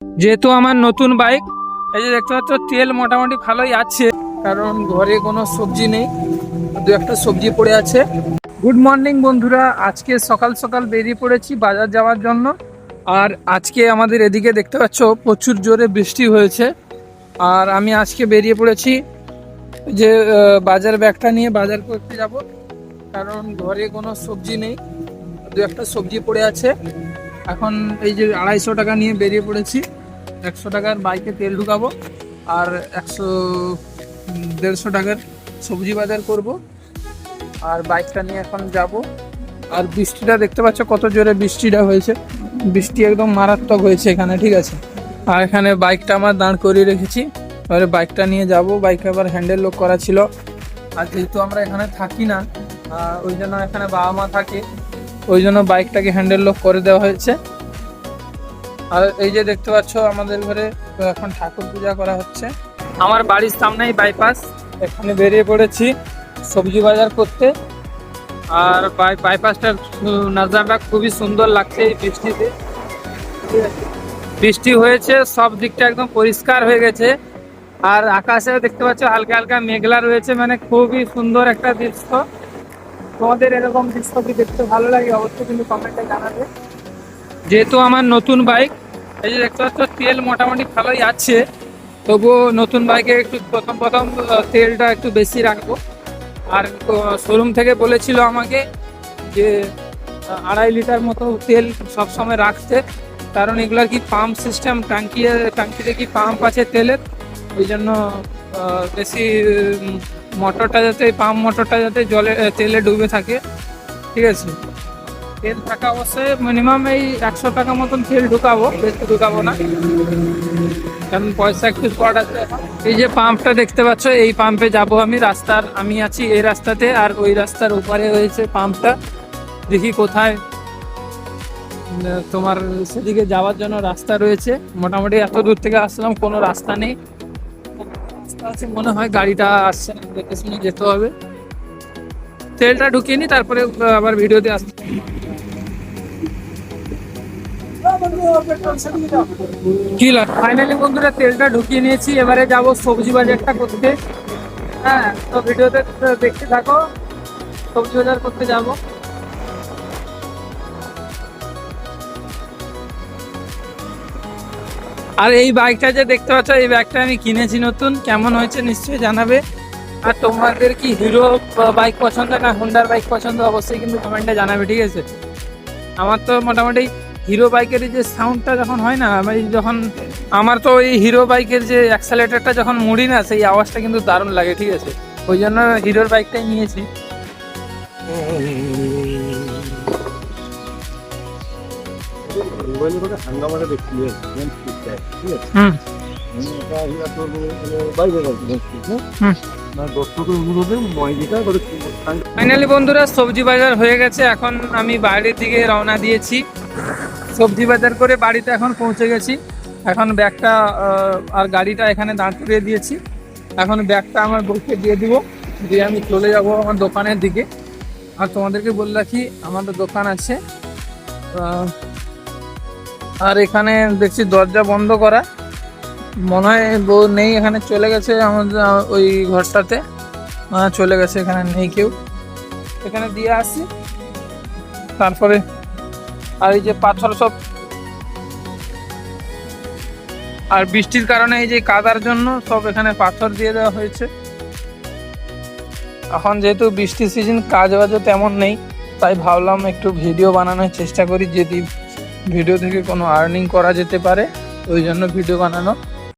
যেহেতু আমার নতুন বাইক, এই যে দেখতে পাচ্ছ তেল মোটামুটি ভালোই আছে, কারণ ঘরে কোনো সবজি নেই, দু একটা সবজি পড়ে আছে। গুড মর্নিং বন্ধুরা, আজকে সকাল সকাল বেরিয়ে পড়েছি বাজার যাওয়ার জন্য। আর আজকে আমাদের এদিকে দেখতে পাচ্ছ প্রচুর জোরে বৃষ্টি হয়েছে। আর আমি আজকে বেরিয়ে পড়েছি যে বাজার ব্যাগটা নিয়ে বাজার করতে যাব, কারণ ঘরে কোনো সবজি নেই, দু একটা সবজি পড়ে আছে। এখন এই যে 250 টাকা নিয়ে বেরিয়ে পড়েছি, 100 টাকার বাইকে তেল ঢুকাবো আর 100-150 টাকার সবজি বাজার করব। আর বাইকটা নিয়ে এখন যাব। আর বৃষ্টিটা দেখতে পাচ্ছ কত জোরে বৃষ্টিটা হয়েছে, বৃষ্টি একদম মারাত্মক হয়েছে এখানে, ঠিক আছে। আর এখানে বাইকটা আমার দাঁড় করিয়ে রেখেছি, এবারে বাইকটা নিয়ে যাব। বাইকে আবার হ্যান্ডেল লক করা ছিল, আর যেহেতু আমরা এখানে থাকি না, ওই জন্য এখানে বাবা মা থাকে, ওই জন্য বাইকটাকে হ্যান্ডেল লক করে দেওয়া হয়েছে। আর এই যে দেখতে পাচ্ছ আমাদের ঘরে এখন ঠাকুর পূজা করা হচ্ছে। আমার বাড়ির সামনেই বাইপাস, এখানে বেরিয়ে পড়েছি সবজি বাজার করতে। আর বাইপাসটার নাজারা খুবই সুন্দর লাগছে এই বৃষ্টিতে। বৃষ্টি হয়েছে, সব দিকটা একদম পরিষ্কার হয়ে গেছে। আর আকাশেও দেখতে পাচ্ছ হালকা হালকা মেঘলা রয়েছে, মানে খুবই সুন্দর একটা দৃশ্য। তোমাদের এরকম দৃশ্য কি দেখতে ভালো লাগে অবশ্যই কিন্তু কমেন্টে জানাবে। যেহেতু আমার নতুন বাইক, এই যে দেখতে পাচ্ছ তেল মোটামুটি ভালোই আছে, তবুও নতুন বাইকে একটু প্রথম প্রথম তেলটা একটু বেশি রাখবো। আর শোরুম থেকে বলেছিল আমাকে যে 2.5 লিটার মতো তেল সবসময় রাখতে, কারণ এগুলার কি পাম্প সিস্টেম, টাঙ্কিতে কি পাম্প আছে তেলের, ওই জন্য বেশি মোটরটা যাতে, পাম্প মোটরটা যাতে তেলে ডুবে থাকে, ঠিক আছে। তেল থাকা অবশ্যই মিনিমাম এই 100 টাকা মতন তেল ঢুকাবো, বেশি ঢুকাবো না, কারণ পয়সা একটু শর্ট আছে। এই যে পাম্পটা দেখতে পাচ্ছ, এই পাম্পে যাব আমি। আমি আছি এই রাস্তাতে, আর ওই রাস্তার উপরে হয়েছে পাম্পটা। দেখি কোথায় তোমার সেদিকে যাওয়ার জন্য রাস্তা রয়েছে। মোটামুটি এত দূর থেকে আসলাম, কোনো রাস্তা নেই, রাস্তা আছে মনে হয়, গাড়িটা আসছে না, দেখে শুনে যেতে হবে। তেলটা ঢুকিয়ে নি, তারপরে আবার ভিডিওতে আসছে। কি ফাইনালি বন্ধুরা তেলটা ঢুকিয়ে নিয়েছি, এবারে যাব সবজি বাজারটা করতে। হ্যাঁ, তো ভিডিওতে দেখতে থাকো, সবজি বাজার করতে যাব। আর এই বাইকটা যে দেখতে পাচ্ছ, এই বাইকটা আমি কিনেছি নতুন, কেমন হয়েছে নিশ্চয়ই জানাবে। আর তোমাদের কি হিরো বাইক পছন্দ না হোন্ডার বাইক পছন্দ, অবশ্যই কিন্তু কমেন্টে জানাবে, ঠিক আছে। আমার তো মোটামুটি হিরো বাইকের যে সাউন্ডটা যখন হয় না, আমি যখন, আমার তো ওই হিরো বাইকের যে অ্যাক্সেলেটারটা যখন মুড়ি না, সেই আওয়াজটা কিন্তু দারুণ লাগে, ঠিক আছে। ওই জন্য হিরোর বাইকটাই নিয়েছি। ফাইনালি বন্ধুরা সবজি বাজার হয়ে গেছে, এখন আমি বাইরের দিকে রওনা দিয়েছি। সবজি বাজার করে বাড়িতে এখন পৌঁছে গেছি। এখন ব্যাগটা আর গাড়িটা এখানে দাঁড় করিয়ে দিয়েছি। এখন ব্যাগটা আমার বউকে দিয়ে দিব, দিয়ে আমি চলে যাব আমার দোকানের দিকে। আর তোমাদেরকে বলে রাখি, আমাদের দোকান আছে, আর এখানে দেখছি দরজা বন্ধ করা, মনে হয় বউ নেই, এখানে চলে গেছে আমাদের ওই ঘরটাতে, চলে গেছে, এখানে নেই কেউ। এখানে দিয়ে আসি, তারপরে আর এই যে পাথর সব, আর বৃষ্টির কারণে এই যে কাদার জন্য সব এখানে পাথর দিয়ে দেওয়া হয়েছে। এখন যেহেতু বৃষ্টির সিজন, কাজ বাজও তেমন নেই, তাই ভাবলাম একটু ভিডিও বানানোর চেষ্টা করি, যদি ভিডিও থেকে কোনো আর্নিং করা যেতে পারে, ওই জন্য ভিডিও বানানো।